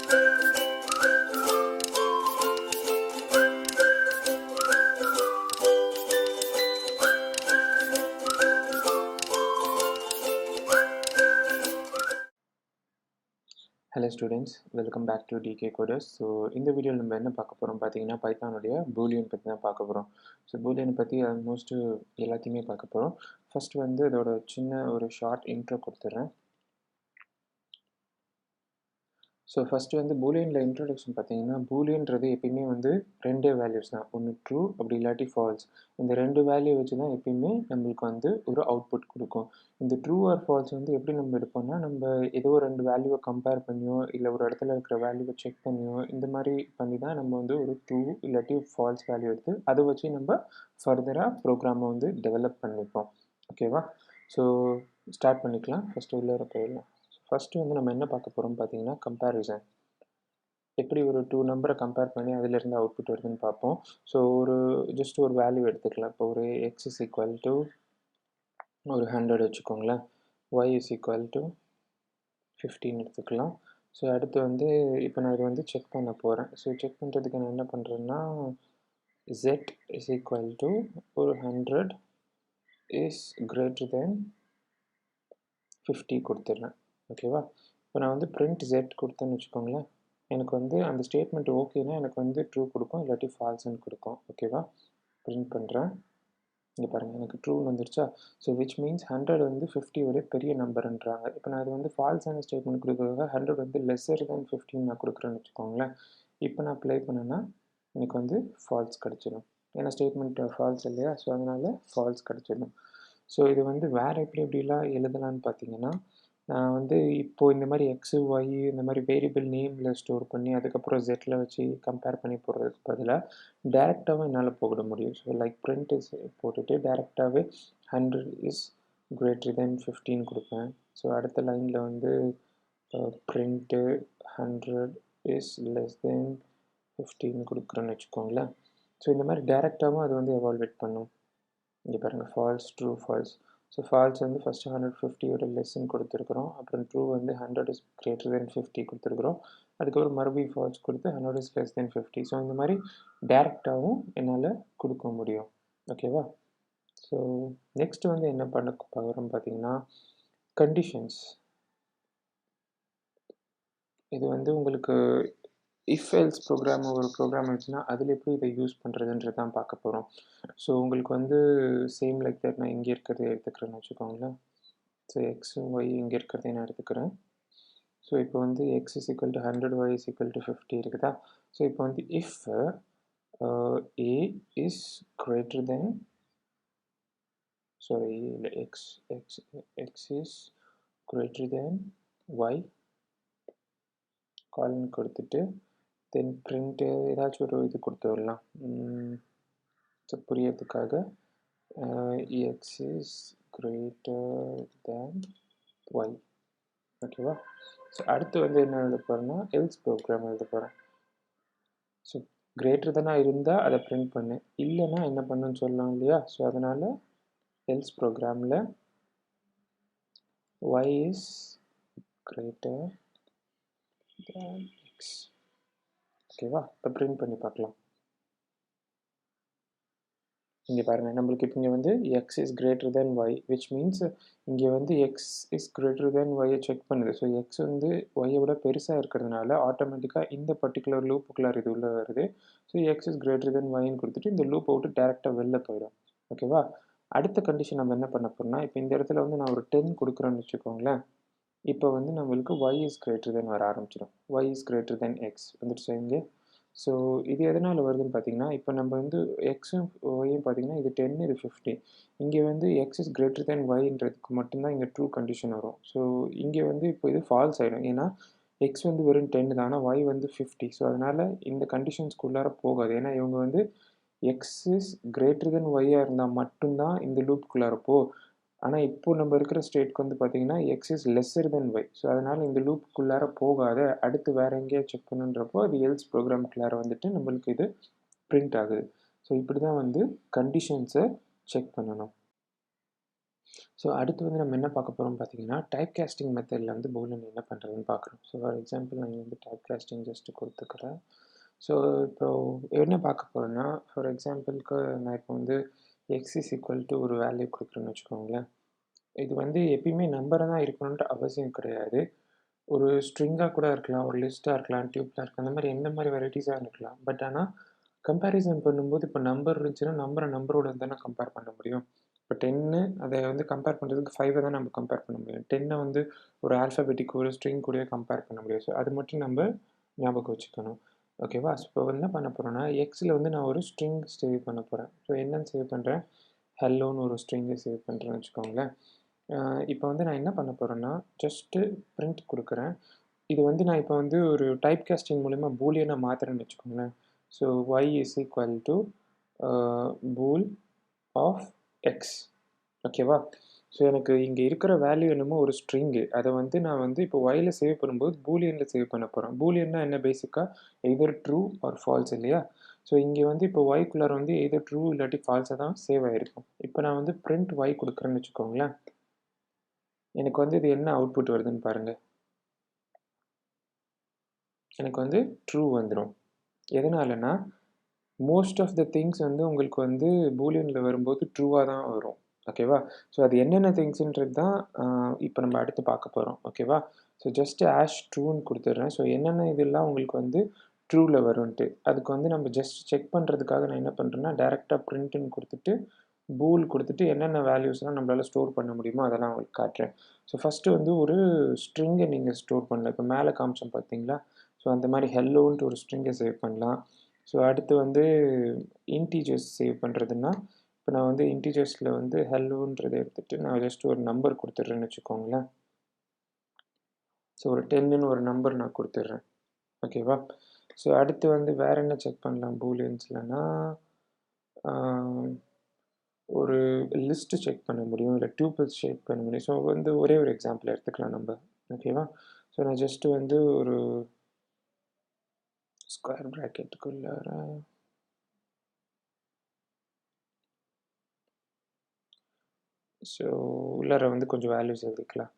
Hello students, welcome back to DK Coders. So இந்த வீடியோவில் நம்ம என்ன பார்க்க போகிறோம் பார்த்தீங்கன்னா பைத்தானுடைய பூலியன் பற்றி தான் பார்க்க போகிறோம். ஸோ பூலியன் பற்றி ஆல்மோஸ்ட் எல்லாத்தையுமே பார்க்க போகிறோம். ஃபர்ஸ்ட் வந்து இதோட சின்ன ஒரு ஷார்ட் இன்ட்ரோ கொடுத்துட்றேன். ஸோ ஃபஸ்ட்டு வந்து பூலியனில் இன்ட்ரொடக்ஷன் பார்த்தீங்கன்னா பூலியன்றது எப்பயுமே வந்து ரெண்டே வேல்யூஸ் தான், ஒன்று ட்ரூ அப்படி இல்லாட்டி ஃபால்ஸ். இந்த ரெண்டு வேல்யூ வச்சு தான் எப்பயுமே நம்மளுக்கு வந்து ஒரு அவுட்புட் கொடுக்கும். இந்த ட்ரூ ஆர் ஃபால்ஸ் வந்து எப்படி நம்ம எடுப்போம்னா, நம்ம ஏதோ ரெண்டு வேல்யூவை கம்பேர் பண்ணியோ இல்லை ஒரு இடத்துல இருக்கிற வேல்யூவை செக் பண்ணியோ இந்த மாதிரி பண்ணி தான் நம்ம வந்து ஒரு ட்ரூ இல்லாட்டி ஃபால்ஸ் வேல்யூ எடுத்து அதை வச்சு நம்ம ஃபர்தராக ப்ரோக்ராமை வந்து டெவலப் பண்ணிப்போம். ஓகேவா? ஸோ ஸ்டார்ட் பண்ணிக்கலாம். ஃபஸ்ட்டு உள்ளே போயிடலாம். ஃபஸ்ட்டு வந்து நம்ம என்ன பார்க்க போகிறோம் பார்த்தீங்கன்னா கம்பேரிசன். எப்படி ஒரு டூ நம்பரை கம்பேர் பண்ணி அதிலிருந்து அவுட்புட் வருதுன்னு பார்ப்போம். ஸோ ஜஸ்ட் ஒரு வேல்யூ எடுத்துக்கலாம். இப்போ ஒரு x இஸ் ஈக்குவல் டு ஒரு 100 வச்சுக்கோங்களேன், y இஸ் ஈக்குவல் டு 15 எடுத்துக்கலாம். ஸோ அடுத்து வந்து இப்போ நான் இதை வந்து செக் பண்ண போகிறேன். ஸோ செக் பண்ணுறதுக்கு நான் என்ன பண்ணுறேன்னா z இஸ் ஈக்குவல் டு ஒரு 100 இஸ் கிரேட்டர் தென் 50 கொடுத்துட்றேன். ஓகேவா? இப்போ நான் வந்து பிரிண்ட் z கொடுத்தேன்னு வச்சுக்கோங்களேன், எனக்கு வந்து அந்த ஸ்டேட்மெண்ட் ஓகேனா எனக்கு வந்து ட்ரூ கொடுக்கும், இல்லாட்டி ஃபால்ஸ்ன்னு கொடுக்கும். ஓகேவா? பிரிண்ட் பண்ணுறேன். இங்கே பாருங்கள், எனக்கு ட்ரூன்னு வந்துருச்சா? ஸோ விச் மீன்ஸ் 100 வந்து 50 பெரிய நம்பர்ன்றாங்க. இப்போ நான் இது வந்து ஃபால்ஸான ஸ்டேட்மெண்ட் கொடுக்குறதுக்காக 100 வந்து லெஸ்ஸர் தென் 15 நான் கொடுக்குறேன்னு வச்சுக்கோங்களேன். இப்போ நான் ப்ளே பண்ணேன்னா எனக்கு வந்து ஃபால்ஸ் கிடச்சிடும். ஏன்னா ஸ்டேட்மெண்ட் ஃபால்ஸ் இல்லையா? ஸோ அதனால் ஃபால்ஸ் கிடச்சிடும். ஸோ இது வந்து வேறு எப்படிலாம் எழுதலான்னு பார்த்தீங்கன்னா, நான் வந்து இப்போது இந்த மாதிரி எக்ஸு ஒய் இந்த மாதிரி வேரியபிள் நேமில் ஸ்டோர் பண்ணி அதுக்கப்புறம் ஜெட்டில் வச்சு கம்பேர் பண்ணி போடுறதுக்கு பதிலாக டேரெக்டாகவும் என்னால் போட முடியும். ஸோ லைக் பிரிண்ட் இஸ் போட்டுட்டு டேரெக்டாகவே 100 இஸ் கிரேட்டர் தென் 15 கொடுப்பேன். ஸோ அடுத்த லைனில் வந்து பிரிண்ட்டு 100 இஸ் லெஸ் தென் 15 கொடுக்குறேன்னு வச்சுக்கோங்களேன். ஸோ இந்த மாதிரி டேரெக்டாகவும் அது வந்து எவால்வேட் பண்ணும். இங்கே பாருங்கள், false true false. So false வந்து ஃபஸ்ட்டு 150 லெஸ்ன்னு கொடுத்துருக்குறோம், அப்புறம் ட்ரூ வந்து 100 இஸ் கிரேட்டர் தென் 50 கொடுத்துருக்குறோம், அதுக்கப்புறம் மறுபடியும் ஃபால்ஸ் கொடுத்து 100 இஸ் லெஸ் தென் 50. ஸோ இந்த மாதிரி டேரெக்டாகவும் என்னால் கொடுக்க முடியும். ஓகேவா? ஸோ நெக்ஸ்ட் வந்து என்ன பண்ண போகிறோம் பார்த்தீங்கன்னா கண்டிஷன்ஸ். இது வந்து உங்களுக்கு இஃப் எல்ஸ் ப்ரோக்ராம் ஒரு ப்ரோக்ராம் இருந்துச்சுன்னா அதில் எப்படி இதை யூஸ் பண்ணுறதுன்றது தான் பார்க்க போகிறோம். ஸோ உங்களுக்கு வந்து சேம் லைக் தட் நான் இங்கே இருக்கிறத எடுத்துக்கிறேன்னு வச்சுக்கோங்களேன். ஸோ எக்ஸும் ஒய் இங்கே இருக்கிறதே நான் எடுத்துக்கிறேன். ஸோ இப்போ வந்து X is equal to 100, Y is equal to 50 இருக்குதா? ஸோ இப்போ வந்து if A is greater than X is greater than Y கால்னு கொடுத்துட்டு தென் பிரிண்ட்டு ஏதாச்சும் ஒரு இது கொடுத்துடலாம். ஸோ புரியறதுக்காக X is greater than Y. ஓகேவா? ஸோ அடுத்து வந்து என்ன எழுத போகிறேன்னா எல்ஸ் ப்ரோக்ராம் எழுத போகிறேன். ஸோ கிரேட்டர் தானாக இருந்தால் அதை பிரிண்ட் பண்ணு, இல்லைன்னா என்ன பண்ணுன்னு சொல்லலாம் இல்லையா? ஸோ அதனால் எல்ஸ் ப்ரோக்ராமில் y is greater than x. ஓகேவா? இப்போ பிரிண்ட் பண்ணி பார்க்கலாம். இங்கே பாருங்கள், நம்மளுக்கு இப்போ இங்கே வந்து X is greater than y which means இங்கே வந்து எக்ஸ் இஸ் கிரேட்டர் தென் ஒய்யை செக் பண்ணுது. ஸோ எக்ஸ் வந்து ஒய்யை விட பெருசாக இருக்கிறதுனால ஆட்டோமேட்டிக்காக இந்த பர்டிகுலர் லூப்புக்குள்ளார் இது உள்ளே வருது. So X is greater than ஒய்ன்னு கொடுத்துட்டு இந்த லூப்பை விட்டு டேரெக்டாக வெளில போயிடும். ஓகேவா? அடுத்த கண்டிஷன் நம்ம என்ன பண்ண போகிறோம்னா, இப்போ இந்த இடத்துல வந்து நான் ஒரு 10 கொடுக்குறேன்னு வச்சுக்கோங்களேன். இப்போ வந்து நம்மளுக்கு ஒய் இஸ் கிரேட்டர் தென் வர ஆரம்பிச்சிடும். Y is greater than x வந்துடுச்சு இங்கே. ஸோ இது எதனால் வருதுன்னு பார்த்தீங்கன்னா, இப்போ நம்ம வந்து எக்ஸும் ஒய்யும் பார்த்தீங்கன்னா இது 10 இது 50. இங்கே வந்து எக்ஸ் இஸ் கிரேட்டர் தென் ஒய்ன்றதுக்கு மட்டும்தான் இங்கே ட்ரூ கண்டிஷன் வரும். ஸோ இங்கே வந்து இப்போ இது ஃபால்ஸ் ஆகிடும். ஏன்னா எக்ஸ் வந்து வெறும் 10 தான், ஆனால் ஒய் வந்து 50. ஸோ அதனால் இந்த கண்டிஷன்ஸ்குள்ளார போகாது. ஏன்னா இவங்க வந்து எக்ஸ் இஸ் கிரேட்டர் தென் ஒய்யாக இருந்தால் மட்டும்தான் இந்த லூப்புக்குள்ளார போ. ஆனால் இப்போ நம்ம இருக்கிற ஸ்டேட்க்கு வந்து பார்த்தீங்கன்னா x is lesser than y. So அதனால் இந்த லூப்புக்குள்ளார போகாத, அடுத்து வேறு எங்கேயா செக் பண்ணுன்றப்போ அது எல்ஸ் ப்ரோக்ராமுக்குள்ளார வந்துட்டு நம்மளுக்கு இது பிரிண்ட் ஆகுது. ஸோ இப்படி தான் வந்து கண்டிஷன்ஸை செக் பண்ணணும். ஸோ அடுத்து வந்து நம்ம என்ன பார்க்க போகிறோம் பார்த்தீங்கன்னா, டைப் காஸ்டிங் மெத்தடில் வந்து பூலியன் என்ன பண்ணுறதுன்னு பார்க்குறோம். ஸோ ஃபார் எக்ஸாம்பிள் நான் வந்து டைப் காஸ்டிங் ஜஸ்ட் கொடுத்துக்கிறேன். ஸோ இப்போ என்ன பார்க்க போகிறேன்னா, ஃபார் எக்ஸாம்பிளுக்கு நான் இப்போ வந்து எக்ஸ் இஸ் ஈக்குவல் டு ஒரு வேல்யூ கொடுக்குறேன்னு வச்சுக்கோங்களேன். இது வந்து எப்பயுமே நம்பராக தான் இருக்கணுன்ற அவசியம் கிடையாது. ஒரு ஸ்ட்ரிங்காக கூட இருக்கலாம், ஒரு லிஸ்ட்டாக இருக்கலாம், டியூப்லாக இருக்கலாம், அந்த மாதிரி எந்த மாதிரி வெரைட்டிஸாக இருக்கலாம். பட் ஆனால் கம்பேரிசன் பண்ணும்போது இப்போ நம்பர் இருந்துச்சுன்னா நம்பரோட தானே கம்பேர் பண்ண முடியும். இப்போ 10 அதை வந்து கம்பேர் பண்ணுறதுக்கு 5 தான் நம்ம கம்பேர் பண்ண முடியும். 10 வந்து ஒரு ஆல்ஃபபெட்டிக் ஒரு ஸ்ட்ரிங் கூடயே கம்பேர் பண்ண முடியும். ஸோ அது மட்டும் நம்ம ஞாபகம் வச்சுக்கணும். ஓகேவா? ஸோ இப்போ என்ன பண்ண போகிறோன்னா, எக்ஸில் வந்து நான் ஒரு ஸ்ட்ரிங் சேவ் பண்ண போகிறேன். ஸோ என்னன்னு சேவ் பண்ணுறேன்? ஹெல்லோன்னு ஒரு ஸ்ட்ரிங்கை சேவ் பண்ணுறேன்னு வச்சுக்கோங்களேன். இப்போ வந்து நான் என்ன பண்ண போகிறேன்னா, ஜஸ்ட்டு பிரிண்ட் கொடுக்குறேன். இது வந்து நான் இப்போ வந்து ஒரு டைப் காஸ்டிங் மூலிமா பூலியனா மாற்றுறேன்னு வச்சுக்கோங்களேன். So y is equal to bool of x. ஓகேவா? ஸோ எனக்கு இங்கே இருக்கிற வேல்யூ என்னமோ ஒரு ஸ்ட்ரிங்கு. அதை வந்து நான் வந்து இப்போ ஒய்ல சேவ் பண்ணும்போது பூலியனில் சேவ் பண்ண போகிறேன். பூலியன்னா என்ன பேசிக்காக எய்தர் ட்ரூ ஆர் ஃபால்ஸ் இல்லையா? ஸோ இங்கே வந்து இப்போ ஒய்க்குள்ளார வந்து எய்தர் ட்ரூ இல்லாட்டி ஃபால்ஸாக தான் சேவ் ஆகிருக்கும். இப்போ நான் வந்து பிரிண்ட் ஒய் கொடுக்குறேன்னு வச்சுக்கோங்களேன். எனக்கு வந்து இது என்ன அவுட்புட் வருதுன்னு பாருங்கள். எனக்கு வந்து ட்ரூ வந்துடும். எதனாலனா மோஸ்ட் ஆஃப் த திங்ஸ் வந்து உங்களுக்கு வந்து பூலியனில் வரும்போது ட்ரூவாக தான் வரும். ஓகேவா? ஸோ அது என்னென்ன திங்ஸ்ன்றது தான் இப்போ நம்ம அடுத்து பார்க்க போகிறோம். ஓகேவா? ஸோ ஜஸ்ட் ட்ரூன்னு கொடுத்துட்றேன். ஸோ என்னென்ன இதெல்லாம் உங்களுக்கு வந்து ட்ரூவில் வரும்ன்ட்டு அதுக்கு வந்து நம்ம ஜஸ்ட் செக் பண்ணுறதுக்காக நான் என்ன பண்ணுறேன்னா, டேரெக்டாக பிரிண்ட்டுன்னு கொடுத்துட்டு பூல் கொடுத்துட்டு என்னென்ன வேல்யூஸ்லாம் நம்மளால் ஸ்டோர் பண்ண முடியுமோ அதெல்லாம் உங்களுக்கு காட்டுறேன். ஸோ ஃபஸ்ட்டு வந்து ஒரு ஸ்ட்ரிங்கை நீங்கள் ஸ்டோர் பண்ணலாம். இப்போ மேலே காமிச்சோம் பார்த்தீங்களா? ஸோ அந்த மாதிரி ஹெல்லோன்ட்டு ஒரு ஸ்ட்ரிங்கை சேவ் பண்ணலாம். ஸோ அடுத்து வந்து இன்டீஜர்ஸ் சேவ் பண்ணுறதுன்னா, இப்போ நான் வந்து இன்டீஜர்ஸில் வந்து ஹெல்லோன்றதை எடுத்துகிட்டு நான் ஜஸ்ட் ஒரு நம்பர் கொடுத்துட்றேன்னு வச்சுக்கோங்களேன். ஸோ ஒரு 10ன்னு ஒரு நம்பர் நான் கொடுத்துட்றேன். ஓகேவா? ஸோ அடுத்து வந்து வேறு என்ன செக் பண்ணலாம் பூலியன்ஸ்லனா, ஒரு லிஸ்ட்டு செக் பண்ண முடியும், இல்லை டியூபிள்ஸ் செக் பண்ண முடியும். ஸோ வந்து ஒரே ஒரு எக்ஸாம்பிள் எடுத்துக்கலாம் நம்ம. ஓகேவா? ஸோ நான் ஜஸ்ட்டு வந்து ஒரு ஸ்கொயர் ப்ராக்கெட்டுக்குள்ளார ஸோ உள்ளார வந்து கொஞ்சம் வேல்யூஸ் எழுதிக்கலாம்.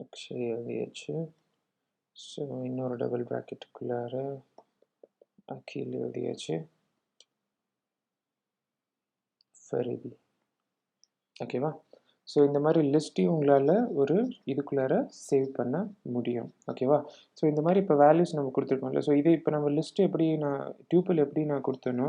ஆக்சுவலி எழுதியாச்சு. ஸோ இன்னொரு டபுள் ப்ராக்கெட்டுக்குள்ளார கீழே எழுதியாச்சு. ஃபரிபி. ஓகேவா? ஸோ இந்த மாதிரி லிஸ்ட்டையும் உங்களால் ஒரு இதுக்குள்ளார சேவ் பண்ண முடியும். ஓகேவா? ஸோ இந்த மாதிரி இப்போ வேல்யூஸ் நம்ம கொடுத்துருக்கோம்ல. ஸோ இதே இப்போ நம்ம லிஸ்ட்டு எப்படி நான் டியூப்பிள் எப்படி நான் கொடுத்தனோ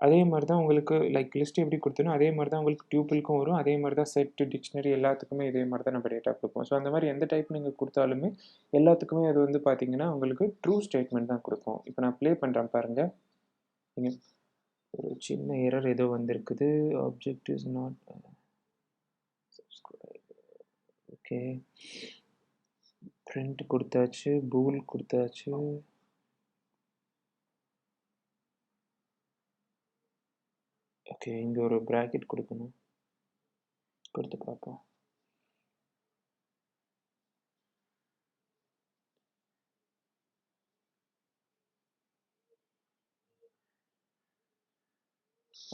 அதே மாதிரி தான் உங்களுக்கு லைக் லிஸ்ட் எப்படி கொடுத்தனோ அதே மாதிரி தான் உங்களுக்கு டியூப்பிளுக்கும் வரும். அதே மாதிரி தான் செட்டு, டிக்ஷனரி எல்லாத்துக்குமே இதே மாதிரி தான் நம்ம டேட்டா கொடுப்போம். ஸோ அந்த மாதிரி எந்த டைப் நீங்கள் கொடுத்தாலுமே எல்லாத்துக்குமே அது வந்து பார்த்தீங்கன்னா உங்களுக்கு ட்ரூ ஸ்டேட்மெண்ட் தான் கொடுக்கும். இப்போ நான் ப்ளே பண்ணுறேன் பாருங்கள். நீங்கள் ஒரு சின்ன எரர் ஏதோ வந்திருக்குது. Object is not okay. Print கொடுத்தாச்சு, பூல் கொடுத்தாச்சு. ஓகே, இங்கே ஒரு ப்ராக்கெட் கொடுக்கணும். கொடுத்து பார்ப்போம்.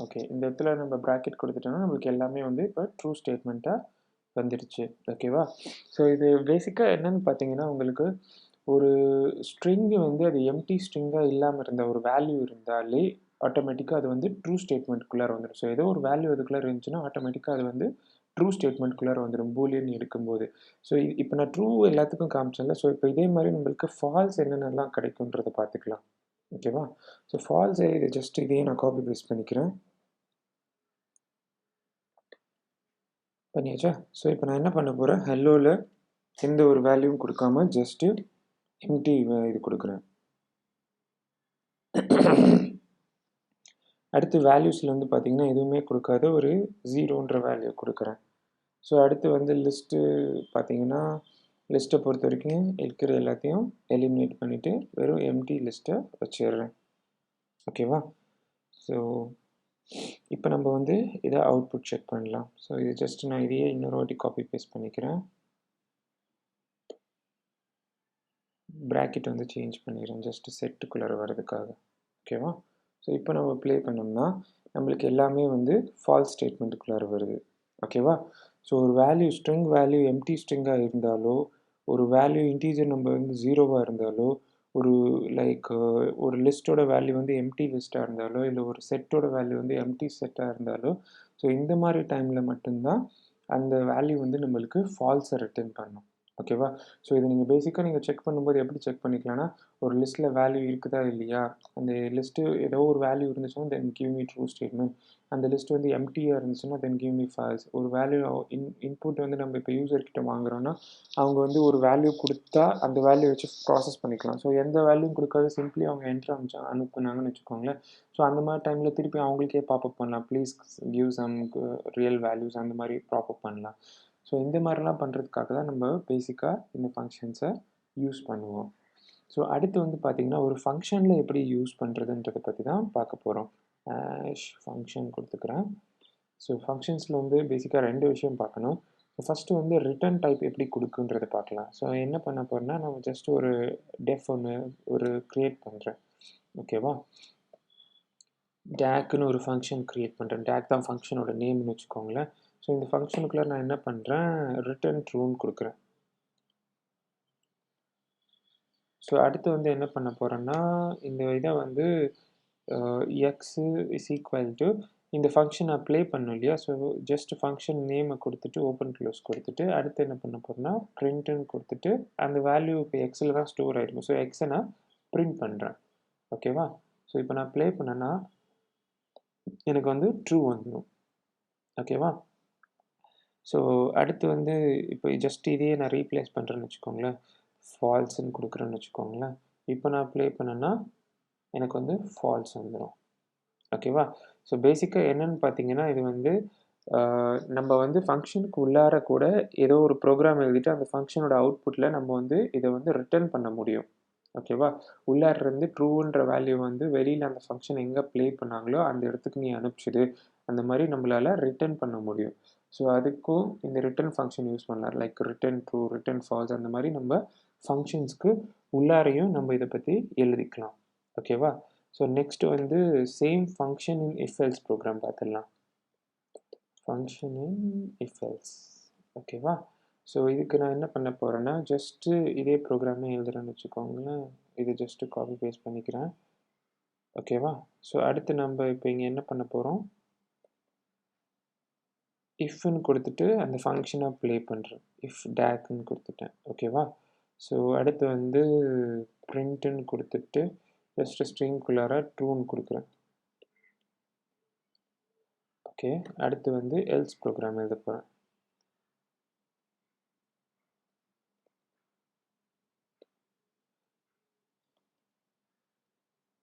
ஓகே, இந்த இடத்துல நம்ம ப்ராக்கெட் கொடுத்துட்டோம்னா நம்மளுக்கு எல்லாமே வந்து இப்போ ட்ரூ ஸ்டேட்மெண்ட்டாக வந்துடுச்சு. ஓகேவா? ஸோ இது பேசிக்காக என்னென்னு பார்த்தீங்கன்னா, உங்களுக்கு ஒரு ஸ்ட்ரிங்கு வந்து அது எம்டி ஸ்ட்ரிங்காக இல்லாமல் இருந்த ஒரு வேல்யூ இருந்தாலே ஆட்டோமேட்டிக்காக அது வந்து ட்ரூ ஸ்டேட்மெண்ட்குள்ளார வந்துடும். ஸோ ஏதோ ஒரு வேல்யூ அதுக்குள்ளார இருந்துச்சுன்னா ஆட்டோமேட்டிக்காக அது வந்து ட்ரூ ஸ்டேட்மெண்ட்குள்ளார வந்துடும் பூலியன் எடுக்கும்போது. ஸோ இப்போ நான் ட்ரூ எல்லாத்துக்கும் காமிச்சேன்ல. ஸோ இப்போ இதே மாதிரி நம்மளுக்கு ஃபால்ஸ் என்னென்னலாம் கிடைக்குன்றதை பார்த்துக்கலாம். ஓகேவா? ஸோ ஃபால்ஸை இது ஜஸ்ட் இதையே நான் காப்பி பேஸ்ட் பண்ணிக்கிறேன். பண்ணியாச்சா? ஸோ இப்போ நான் என்ன பண்ண போகிறேன், ஹெல்லோவில் எந்த ஒரு வேல்யூவும் கொடுக்காம ஜஸ்ட்டு எம்டி இது கொடுக்குறேன். அடுத்து வேல்யூஸில் வந்து பார்த்தீங்கன்னா எதுவுமே கொடுக்காத ஒரு 0ன்ற வேல்யூ கொடுக்குறேன். ஸோ அடுத்து வந்து லிஸ்ட்டு பார்த்தீங்கன்னா லிஸ்ட்டை பொறுத்த வரைக்கும் இருக்கிற எல்லாத்தையும் எலிமினேட் பண்ணிவிட்டு வெறும் எம்டி லிஸ்ட்டை வச்சிடுறேன். ஓகேவா? ஸோ இப்போ நம்ம வந்து இதை அவுட்புட் செக் பண்ணலாம். ஸோ இது ஜஸ்ட் நான் இதையே இன்னொரு வாட்டி காப்பி பேஸ்ட் பண்ணிக்கிறேன். ப்ராக்கெட் வந்து சேஞ்ச் பண்ணிடுறேன் ஜஸ்ட் செட்டுக்குள்ளார வர்றதுக்காக. ஓகேவா? ஸோ இப்போ நம்ம ப்ளே பண்ணோம்னா நம்மளுக்கு எல்லாமே வந்து ஃபால்ஸ் ஸ்டேட்மெண்ட்டுக்குள்ளார வருது. ஓகேவா? ஸோ ஒரு வேல்யூ ஸ்ட்ரிங் வேல்யூ எம்ப்டி ஸ்ட்ரிங்காக இருந்தாலோ, ஒரு வேல்யூ இன்டீஜர் நம்பர் வந்து 0வா இருந்தாலோ, ஒரு லைக் ஒரு லிஸ்ட்டோட வேல்யூ வந்து எம்ப்டி லிஸ்ட்டாக இருந்தாலோ, இல்லை ஒரு செட்டோட வேல்யூ வந்து எம்ப்டி செட்டாக இருந்தாலோ, ஸோ இந்த மாதிரி டைமில் மட்டும்தான் அந்த வேல்யூ வந்து நம்மளுக்கு ஃபால்ஸை ரிட்டர்ன் பண்ணும். ஓகேவா? ஸோ இது நீங்கள் பேசிக்காக நீங்கள் செக் பண்ணும்போது எப்படி செக் பண்ணிக்கலாம்னா, ஒரு லிஸ்ட்டில் வேல்யூ இருக்குதா இல்லையா, அந்த லிஸ்ட்டு ஏதோ ஒரு வேல்யூ இருந்துச்சுன்னா தென் கிவ் மீ ட்ரூ ஸ்டேட்மெண்ட், அந்த லிஸ்ட் வந்து எம்டியாக இருந்துச்சுன்னா தென் கிவ் மீ ஃபால்ஸ். ஒரு வேல்யூ இன்புட் வந்து நம்ம இப்போ யூசர்கிட்ட வாங்குறோன்னா அவங்க வந்து ஒரு வேல்யூ கொடுத்தா அந்த வேல்யூ வச்சு ப்ராசஸ் பண்ணிக்கலாம். ஸோ எந்த வேல்யூவும் கொடுக்காது சிம்பிளி அவங்க என்ட்ரு அனுப்புனாங்கன்னு வச்சுக்கோங்களேன். ஸோ அந்த மாதிரி டைமில் திருப்பி அவங்களுக்கே பாப்பப் பண்ணலாம், please give some real values, அந்த மாதிரி ப்ராப்பப் பண்ணலாம். ஸோ இந்த மாதிரிலாம் பண்ணுறதுக்காக தான் நம்ம பேசிக்காக இந்த ஃபங்க்ஷன்ஸை யூஸ் பண்ணுவோம். ஸோ அடுத்து வந்து பார்த்திங்கன்னா ஒரு ஃபங்க்ஷனில் எப்படி யூஸ் பண்ணுறதுன்றதை பற்றி தான் பார்க்க போகிறோம். ஃபங்க்ஷன் கொடுத்துக்கிறேன். ஸோ ஃபங்க்ஷன்ஸில் வந்து பேசிக்காக 2 விஷயம் பார்க்கணும். ஸோ ஃபஸ்ட்டு வந்து ரிட்டர்ன் டைப் எப்படி கொடுக்குன்றதை பார்க்கலாம். ஸோ என்ன பண்ண போகிறேன்னா நம்ம ஜஸ்ட் ஒரு டெஃப் ஒரு க்ரியேட் பண்ணுறேன். ஓகேவா? டேக்குன்னு ஒரு ஃபங்க்ஷன் க்ரியேட் பண்ணுறேன். டேக் தான் ஃபங்க்ஷனோட நேம்னு வச்சுக்கோங்களேன். ஸோ இந்த ஃபங்க்ஷனுக்குள்ளே நான் என்ன பண்ணுறேன், ரிட்டர்ன் ட்ரூன்னு கொடுக்குறேன். ஸோ அடுத்து வந்து என்ன பண்ண போகிறேன்னா இந்த இதை வந்து எக்ஸு இஸ் ஈக்குவல் டு இந்த ஃபங்க்ஷன் அப்ளை பண்ணோம் இல்லையா, ஸோ ஜஸ்ட் ஃபங்க்ஷன் நேமை கொடுத்துட்டு ஓப்பன் க்ளோஸ் கொடுத்துட்டு அடுத்து என்ன பண்ண போகிறேன்னா ப்ரிண்ட்டுன்னு கொடுத்துட்டு அந்த வேல்யூ இப்போ எக்ஸில் தான் ஸ்டோர் ஆகிருக்கும். ஸோ எக்ஸை நான் ப்ரிண்ட் பண்ணுறேன். ஓகேவா? ஸோ இப்போ நான் ப்ளே பண்ணேன்னா எனக்கு வந்து ட்ரூ வந்துடும். ஓகேவா? ஸோ அடுத்து வந்து இப்போ ஜஸ்ட் இதையே நான் ரீப்ளேஸ் பண்ணுறேன்னு வச்சுக்கோங்களேன், ஃபால்ஸ்ன்னு கொடுக்குறேன்னு வச்சுக்கோங்களேன். இப்போ நான் ப்ளே பண்ணேன்னா எனக்கு வந்து ஃபால்ஸ் வந்துடும். ஓகேவா? ஸோ பேசிக்காக என்னென்னு பார்த்தீங்கன்னா இது வந்து நம்ம வந்து ஃபங்க்ஷனுக்கு உள்ளார கூட ஏதோ ஒரு ப்ரோக்ராம் எழுதிட்டு அந்த ஃபங்க்ஷனோட அவுட்புட்டில் நம்ம வந்து இதை வந்து ரிட்டர்ன் பண்ண முடியும். ஓகேவா? உள்ளார இருந்து ட்ரூன்ற வேல்யூ வந்து வெளியில் அந்த ஃபங்க்ஷன் எங்கே ப்ளே பண்ணாங்களோ அந்த இடத்துக்கு நீ அனுப்பிச்சிடு, அந்த மாதிரி நம்மளால் ரிட்டர்ன் பண்ண முடியும். ஸோ அதுக்கும் இந்த ரிட்டர்ன் ஃபங்க்ஷன் யூஸ் பண்ணலாம். Like return true, return falls, அந்த மாதிரி நம்ம ஃபங்க்ஷன்ஸ்க்கு உள்ளாரையும் நம்ம இதை பற்றி எழுதிக்கலாம். ஓகேவா? ஸோ நெக்ஸ்ட் வந்து same function in if else program பார்த்துடலாம். Function in if else. ஓகேவா? ஸோ இதுக்கு நான் என்ன பண்ண போகிறேன்னா ஜஸ்ட்டு இதே ப்ரோக்ராமே எழுதுறேன்னு வச்சுக்கோங்களேன். இது ஜஸ்ட்டு காப்பி பேஸ்ட் பண்ணிக்கிறேன். ஓகேவா? ஸோ அடுத்து நம்ம இப்போ இங்கே என்ன பண்ண போகிறோம், இஃப்னு கொடுத்துட்டு அந்த ஃபங்க்ஷனை ப்ளே பண்ணுறேன். இஃப் டேக்குன்னு கொடுத்துட்டேன். ஓகேவா? ஸோ அடுத்து வந்து ப்ரிண்ட்டுன்னு கொடுத்துட்டு ஜஸ்ட் ஸ்ட்ரிங்குள்ளார ட்ரூன்னு கொடுக்குறேன். ஓகே, அடுத்து வந்து எல்ஸ் ப்ரோக்ராம் எழுத போகிறேன்.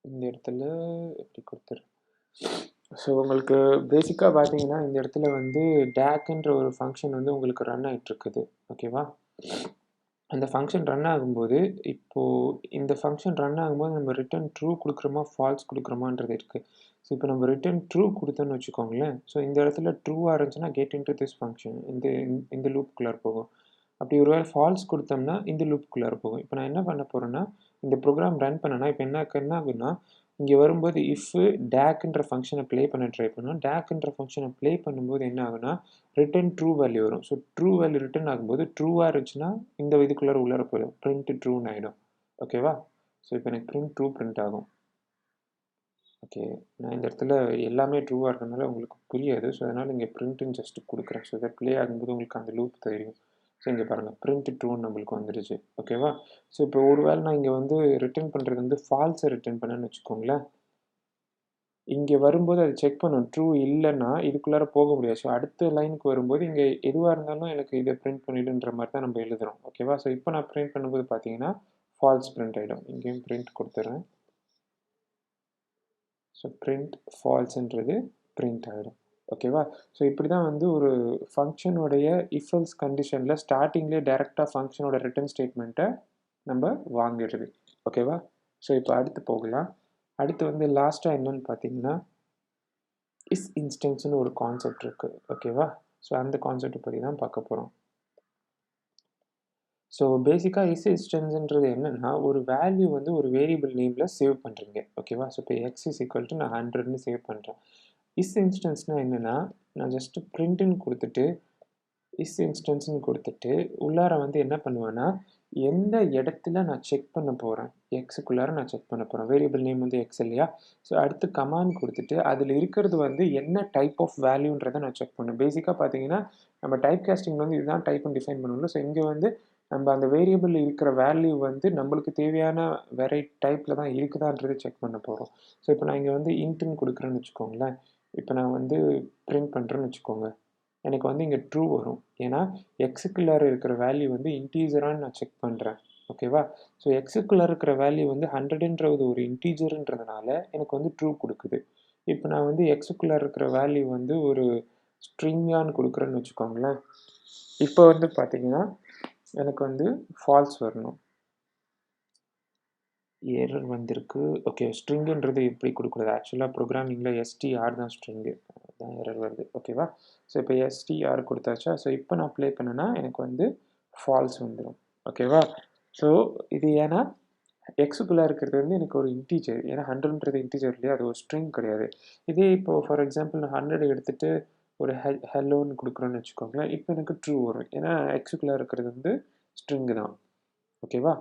இந்த இடத்துல எப்படி கொடுத்துரு. ஸோ உங்களுக்கு பேசிக்காக பார்த்தீங்கன்னா இந்த இடத்துல வந்து டேக்குன்ற ஒரு ஃபங்க்ஷன் வந்து உங்களுக்கு ரன் ஆகிட்டுருக்குது. ஓகேவா? அந்த ஃபங்க்ஷன் ரன் ஆகும்போது இப்போது இந்த ஃபங்க்ஷன் ரன் ஆகும்போது நம்ம ரிட்டர்ன் ட்ரூ கொடுக்குறோமா ஃபால்ஸ் கொடுக்குறோமான்றது இருக்குது. ஸோ இப்போ நம்ம ரிட்டர்ன் ட்ரூ கொடுத்தோன்னு வச்சுக்கோங்களேன். ஸோ இந்த இடத்துல ட்ரூவாக இருந்துச்சுன்னா கெட் இன்டு திஸ் ஃபங்க்ஷன், இந்த லூப்புக்குள்ளார போகும். அப்படி ஒரு வேளை ஃபால்ஸ் கொடுத்தோம்னா இந்த லூப்புக்குள்ளார போகும். இப்போ நான் என்ன பண்ண போகிறேன்னா இந்த ப்ரோக்ராம் ரன் பண்ணேன்னா இப்போ என்ன ஆகுன்னா இங்கே வரும்போது இஃப் டேக்குன்ற ஃபங்க்ஷனை ப்ளே பண்ண ட்ரை பண்ணோம். டேக்குன்ற ஃபங்க்ஷனை ப்ளே பண்ணும்போது என்ன ஆகுனா ரிட்டர்ன் ட்ரூ வேல்யூ வரும். ஸோ ட்ரூ வேல்யூ ரிட்டர்ன் ஆகும்போது ட்ரூவாக இருந்துச்சுன்னா இந்த இதுக்குள்ளார உள்ளார போயிடும், பிரிண்ட் ட்ரூன்னு ஆகிடும். ஓகேவா? ஸோ இப்போ எனக்கு பிரிண்ட் ட்ரூ பிரிண்ட் ஆகும். ஓகே, நான் இந்த இடத்துல எல்லாமே ட்ரூவாக இருக்கிறதுனால உங்களுக்கு புரியாது. ஸோ அதனால் இங்கே பிரிண்ட்டுன்னு ஜஸ்ட்டு கொடுக்குறேன். ஸோ இதை ப்ளே ஆகும்போது உங்களுக்கு அந்த லூப் தெரியும். ஸோ இங்கே பாருங்கள் பிரிண்ட் ட்ரூன்னு நம்மளுக்கு வந்துடுச்சு. ஓகேவா? ஸோ இப்போ ஒரு வேளை நான் இங்கே வந்து ரிட்டர்ன் பண்ணுறது வந்து ஃபால்ஸை ரிட்டர்ன் பண்ணேன்னு வச்சுக்கோங்களேன். இங்கே வரும்போது அது செக் பண்ணும், ட்ரூ இல்லைன்னா இதுக்குள்ளார போக முடியாது. ஸோ அடுத்த லைனுக்கு வரும்போது இங்கே எதுவாக இருந்தாலும் எனக்கு இதை பிரிண்ட் பண்ணிடுன்ற மாதிரி தான் நம்ம எழுதுகிறோம். ஓகேவா? ஸோ இப்போ நான் பிரிண்ட் பண்ணும்போது பார்த்தீங்கன்னா ஃபால்ஸ் பிரிண்ட் ஆகிடும். இங்கேயும் பிரிண்ட் கொடுத்துட்றேன். ஸோ பிரிண்ட் ஃபால்ஸ்ன்றது பிரிண்ட் ஆகிடும். ஓகேவா? ஸோ இப்படி தான் வந்து ஒரு ஃபங்க்ஷனுடைய இஃப் எல்ஸ் கண்டிஷனில் ஸ்டார்டிங்லேயே டேரெக்டாக ஃபங்க்ஷனோட ரிட்டர்ன் ஸ்டேட்மெண்ட்டை நம்ம வாங்கிடுது. ஓகேவா? ஸோ இப்போ அடுத்து போகலாம். அடுத்து வந்து லாஸ்ட்டாக என்னன்னு பார்த்தீங்கன்னா இஸ் இன்ஸ்டன்ஸ்னு ஒரு கான்செப்ட் இருக்குது. ஓகேவா? ஸோ அந்த கான்செப்டை பற்றி தான் பார்க்க போகிறோம். ஸோ பேசிக்காக இஸ் இன்ஸ்டன்ஸ்ன்றது என்னென்னா ஒரு வேல்யூ வந்து ஒரு வேரியபிள் நேமில் சேவ் பண்ணுறீங்க ஓகேவா. ஸோ இப்போ எக்ஸ் இஸ் ஈக்குவல் டு நான் 100ன்னு சேவ் பண்ணுறேன். இஸ் இன்ஸ்டன்ஸ்னால் என்னென்னா நான் ஜஸ்ட்டு பிரிண்ட்டுன்னு கொடுத்துட்டு இஸ் இன்ஸ்டன்ஸ்னு கொடுத்துட்டு உள்ளார வந்து என்ன பண்ணுவேன்னா எந்த இடத்துல நான் செக் பண்ண போகிறேன் எக்ஸுக்குள்ளார நான் செக் பண்ண போகிறேன். வேரியபிள் நேம் வந்து எக்ஸ் இல்லையா. ஸோ அடுத்து கமாண்ட் கொடுத்துட்டு அதில் இருக்கிறது வந்து என்ன டைப் ஆஃப் வேல்யூன்றதை நான் செக் பண்ணேன். பேசிக்காக பார்த்தீங்கன்னா நம்ம டைப் காஸ்டிங் வந்து இதுதான் டைப்னு டிஃபைன் பண்ணணும். ஸோ இங்கே வந்து நம்ம அந்த வேரியபிள் இருக்கிற வேல்யூ வந்து நம்மளுக்கு தேவையான டைப்பில் தான் இருக்குதான்றது செக் பண்ண போகிறோம். ஸோ இப்போ நான் இங்கே வந்து இன்ட்டுன்னு கொடுக்குறேன்னு வச்சுக்கோங்களேன். இப்போ நான் வந்து பிரிண்ட் பண்ணுறேன்னு வச்சுக்கோங்க. எனக்கு வந்து இங்கே ட்ரூ வரும். ஏன்னா எக்ஸுக்குள்ளார இருக்கிற வேல்யூ வந்து இன்டீஜரான்னு நான் செக் பண்ணுறேன் ஓகேவா. ஸோ எக்ஸுக்குள்ளார இருக்கிற வேல்யூ வந்து 100ன்றது ஒரு இன்டீஜருன்றதுனால எனக்கு வந்து ட்ரூ கொடுக்குது. இப்போ நான் வந்து எக்ஸுக்குள்ளார இருக்கிற வேல்யூ வந்து ஒரு ஸ்ட்ரிங்கான்னு கொடுக்குறேன்னு வச்சுக்கோங்களேன். இப்போ வந்து பார்த்தீங்கன்னா எனக்கு வந்து ஃபால்ஸ் வரணும். எரர் வந்திருக்கு. ஓகே ஸ்ட்ரிங்குன்றது எப்படி கொடுக்குறது ஆக்சுவலாக ப்ரோக்ராமிங்கில் எஸ்டிஆர் தான் ஸ்ட்ரிங்கு தான் எரர் வருது ஓகேவா. ஸோ இப்போ எஸ்டிஆர் கொடுத்தாச்சா. ஸோ இப்போ நான் ப்ளே பண்ணேன்னா எனக்கு வந்து ஃபால்ஸ் வந்துடும் ஓகேவா. ஸோ இது ஏன்னா எக்ஸுக்குள்ளே இருக்கிறது வந்து எனக்கு ஒரு இன்டீஜர். ஏன்னா 100ன்றது இன்டீஜர் இல்லையா, அது ஒரு ஸ்ட்ரிங் கிடையாது. இதே இப்போது ஃபார் எக்ஸாம்பிள் நான் 100 எடுத்துகிட்டு ஒரு ஹெல்லோன்னு கொடுக்குறோன்னு வச்சுக்கோங்களேன். இப்போ எனக்கு ட்ரூ வரும். ஏன்னா எக்ஸுக்குள்ளே இருக்கிறது வந்து ஸ்ட்ரிங்கு தான் ஓகேவா.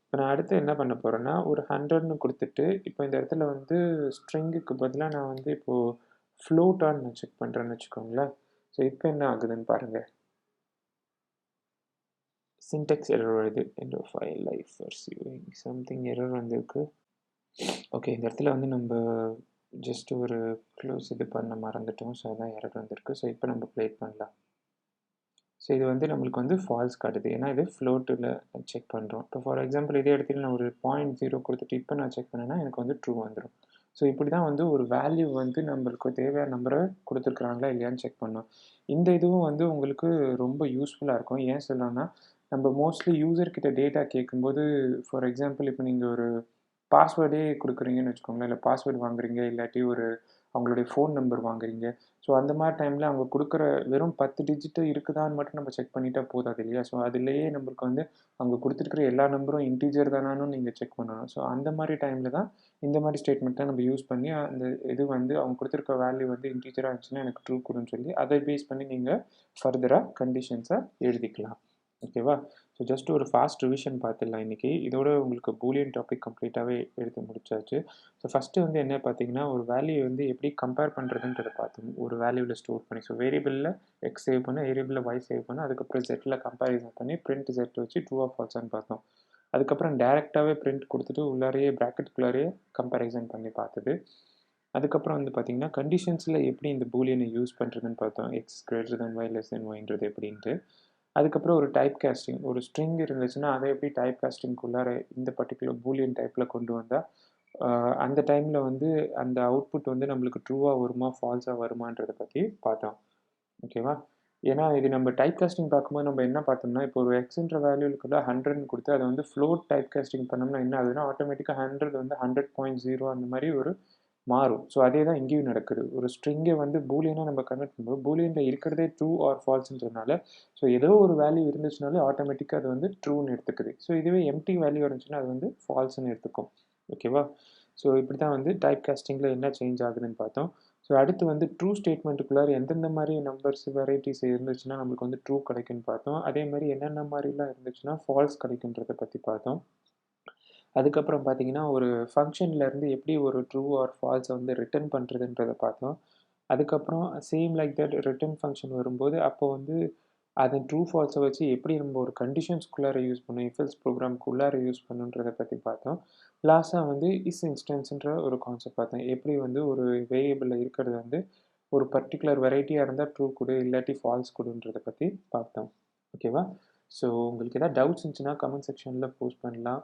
இப்போ நான் அடுத்து என்ன பண்ண போகிறேன்னா ஒரு 100ன்னு கொடுத்துட்டு இப்போ இந்த இடத்துல வந்து ஸ்ட்ரிங்குக்கு பதிலாக நான் வந்து இப்போது ஃப்ளோட்டான்னு நான் செக் பண்ணுறேன்னு வச்சுக்கோங்களேன். ஸோ இப்போ என்ன ஆகுதுன்னு பாருங்கள். சின்டெக்ஸ் எரர் வருது. End of file while parsing something error வந்திருக்கு. ஓகே இந்த இடத்துல வந்து நம்ம ஜஸ்ட் ஒரு க்ளோஸ் இது பண்ண மறந்துட்டோம். ஸோ அதான் எரர் வந்திருக்கு. ஸோ இப்போ நம்ம ப்ளே பண்ணலாம். ஸோ இது வந்து நம்மளுக்கு வந்து ஃபால்ஸ் காட்டுது. ஏன்னா இது ஃப்ளோட்டில் செக் பண்ணுறோம். இப்போ ஃபார் எக்ஸாம்பிள் இதே இடத்துல நான் ஒரு 0.0 கொடுத்துட்டு இப்போ நான் செக் பண்ணேன்னா எனக்கு வந்து ட்ரூ வந்துடும். ஸோ இப்படி தான் வந்து ஒரு வேல்யூ வந்து நம்மளுக்கு தேவையான நம்பரை கொடுத்துருக்குறாங்களா இல்லையான்னு செக் பண்ணோம். இந்த இதுவும் வந்து உங்களுக்கு ரொம்ப யூஸ்ஃபுல்லாக இருக்கும். ஏன் சொல்லணும்னா நம்ம மோஸ்ட்லி யூசர்கிட்ட டேட்டா கேட்கும்போது ஃபார் எக்ஸாம்பிள் இப்போ நீங்கள் ஒரு பாஸ்வேர்டே கொடுக்குறீங்கன்னு வச்சுக்கோங்களேன். இல்லை பாஸ்வேர்டு வாங்குறீங்க இல்லாட்டி ஒரு அவங்களுடைய ஃபோன் நம்பர் வாங்குறீங்க. ஸோ அந்த மாதிரி டைமில் அவங்க கொடுக்குற வெறும் 10 டிஜிட்டு இருக்குதான்னு மட்டும் நம்ம செக் பண்ணிட்டா போதாது இல்லையா. ஸோ அதுலேயே நம்மளுக்கு வந்து அவங்க கொடுத்துருக்குற எல்லா நம்பரும் இன்டீஜர் தானான்னு நீங்கள் செக் பண்ணணும். ஸோ அந்த மாதிரி டைமில் தான் இந்த மாதிரி ஸ்டேட்மெண்ட்டை நம்ம யூஸ் பண்ணி அந்த இது வந்து அவங்க கொடுத்துருக்க வேல்யூ வந்து இன்டீஜராக இருந்துச்சுன்னா எனக்கு ட்ரூ கொடுன்னு சொல்லி அதை பேஸ் பண்ணி நீங்கள் ஃபர்தராக கண்டிஷன்ஸை எழுதிக்கலாம் ஓகேவா. ஸோ ஜஸ்ட் ஒரு ஃபாஸ்ட் ரிவிஷன் பார்த்துடலாம் இன்றைக்கி. இதோட உங்களுக்கு பூலியன் டாபிக் கம்ப்ளீட்டாகவே எடுத்து முடிச்சாச்சு. ஸோ ஃபஸ்ட்டு வந்து என்ன பார்த்தீங்கன்னா ஒரு வேல்யூ வந்து எப்படி கம்பேர் பண்ணுறதுன்றதை பார்த்தோம். ஒரு வேல்யூவில் ஸ்டோர் பண்ணி ஸோ வேரியபிளில் எக்ஸ் சேவ் பண்ண வேரியபிளில் ஒய் சேவ் பண்ண அதுக்கப்புறம் ஜெட்டில் கம்பேரிசன் பண்ணி பிரிண்ட் ஜெட் வச்சு ட்ரூ ஆஃப் ஃபால்ஸான்னு பார்த்தோம். அதுக்கப்புறம் டேரெக்டாகவே பிரிண்ட் கொடுத்துட்டு உள்ளாரையே ப்ராக்கெட்டுக்குள்ளாரையே கம்பேரிசன் பண்ணி பார்த்தது. அதுக்கப்புறம் வந்து பார்த்தீங்கன்னா கண்டிஷன்ஸில் எப்படி இந்த பூலியனை யூஸ் பண்ணுறதுன்னு பார்த்தோம். X greater than Y less than ஒய்ன்றது எப்படின்ட்டு. அதுக்கப்புறம் ஒரு டைப் காஸ்டிங் ஒரு ஸ்ட்ரிங் இருந்துச்சுன்னா அதை எப்படி டைப் காஸ்டிங்குள்ளார இந்த பர்டிகுலர் பூலியன் டைப்பில் கொண்டு வந்தால் அந்த டைமில் வந்து அந்த அவுட்புட் வந்து நம்மளுக்கு ட்ரூவாக வருமா ஃபால்ஸாக வருமானதை பற்றி பார்த்தோம் ஓகேவா. ஏன்னா இது நம்ம டைப் காஸ்டிங் பார்க்கும்போது நம்ம என்ன பார்த்தோம்னா இப்போ ஒரு எக்ஸ்ன்ற வேல்யூக்குள்ள 100ன்னு கொடுத்து அதை வந்து ஃப்ளோட் டைப் காஸ்டிங் பண்ணோம்னா என்ன ஆகுதுன்னா ஆட்டோமேட்டிக்காக 100 வந்து 100.0 அந்த மாதிரி ஒரு மாறும். ஸோ அதே தான் இங்கேயும் நடக்குது. ஒரு ஸ்ட்ரிங்கை வந்து பூலியனாக நம்ம கன்வெர்ட் பண்ணும்போது பூலியனில் இருக்கிறதே ட்ரூ ஆர் ஃபால்ஸ்ன்றதுனால ஸோ ஏதோ ஒரு வேல்யூ இருந்துச்சுனாலே ஆட்டோமேட்டிக்காக அது வந்து ட்ரூன்னு எடுத்துக்குது. ஸோ இதுவே எம்டி வேல்யூ இருந்துச்சுன்னா அது வந்து ஃபால்ஸ்ன்னு எடுத்துக்கும் ஓகேவா. ஸோ இப்படி தான் வந்து டைப் காஸ்டிங்கில் என்ன சேஞ்ச் ஆகுதுன்னு பார்த்தோம். ஸோ அடுத்து வந்து ட்ரூ ஸ்டேட்மெண்ட்டுக்குள்ளார எந்தெந்த மாதிரி நம்பர்ஸ் வெரைட்டிஸ் இருந்துச்சுன்னா நம்மளுக்கு வந்து ட்ரூ கிடைக்குன்னு பார்த்தோம். அதே மாதிரி என்னென்ன மாதிரிலாம் இருந்துச்சுன்னா ஃபால்ஸ் கிடைக்குன்றதை பற்றி பார்த்தோம். அதுக்கப்புறம் பார்த்தீங்கன்னா ஒரு ஃபங்க்ஷன்லேருந்து எப்படி ஒரு ட்ரூ ஆர் ஃபால்ஸை வந்து ரிட்டர்ன் பண்ணுறதுன்றதை பார்த்தோம். அதுக்கப்புறம் same like that return function வரும்போது அப்போ வந்து அதை ட்ரூ ஃபால்ஸை வச்சு எப்படி நம்ம ஒரு கண்டிஷன்ஸ்குள்ளார யூஸ் பண்ணணும் இஃபெல்ஸ் ப்ரோக்ராம்க்குள்ளார யூஸ் பண்ணுன்றதை பற்றி பார்த்தோம். லாஸ்ட்டாக வந்து இஸ் இன்ஸ்டன்ஸ்ன்ற ஒரு கான்செப்ட் பார்த்தோம். எப்படி வந்து ஒரு வேரியபிளில் இருக்கிறது வந்து ஒரு பர்டிகுலர் வெரைட்டியாக இருந்தால் ட்ரூ கொடு இல்லாட்டி ஃபால்ஸ் கொடுன்றதை பற்றி பார்த்தோம் ஓகேவா. ஸோ உங்களுக்கு எதாவது டவுட்ஸ் இருந்துச்சுன்னா கமெண்ட் செக்ஷனில் போஸ்ட் பண்ணலாம்.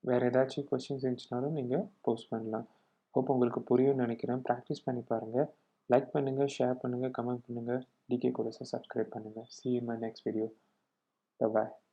வேறு ஏதாச்சும் கொஸ்டின்ஸ் இருந்துச்சுனாலும் நீங்கள் போஸ்ட் பண்ணலாம். ஹோப் உங்களுக்கு புரியும்னு நினைக்கிறேன். ப்ராக்டிஸ் பண்ணி பாருங்கள். லைக் பண்ணுங்கள், ஷேர் பண்ணுங்கள், கமெண்ட் பண்ணுங்கள். டிகே கோர்ஸை சப்ஸ்கிரைப் பண்ணுங்கள். See you in my next video. Bye bye.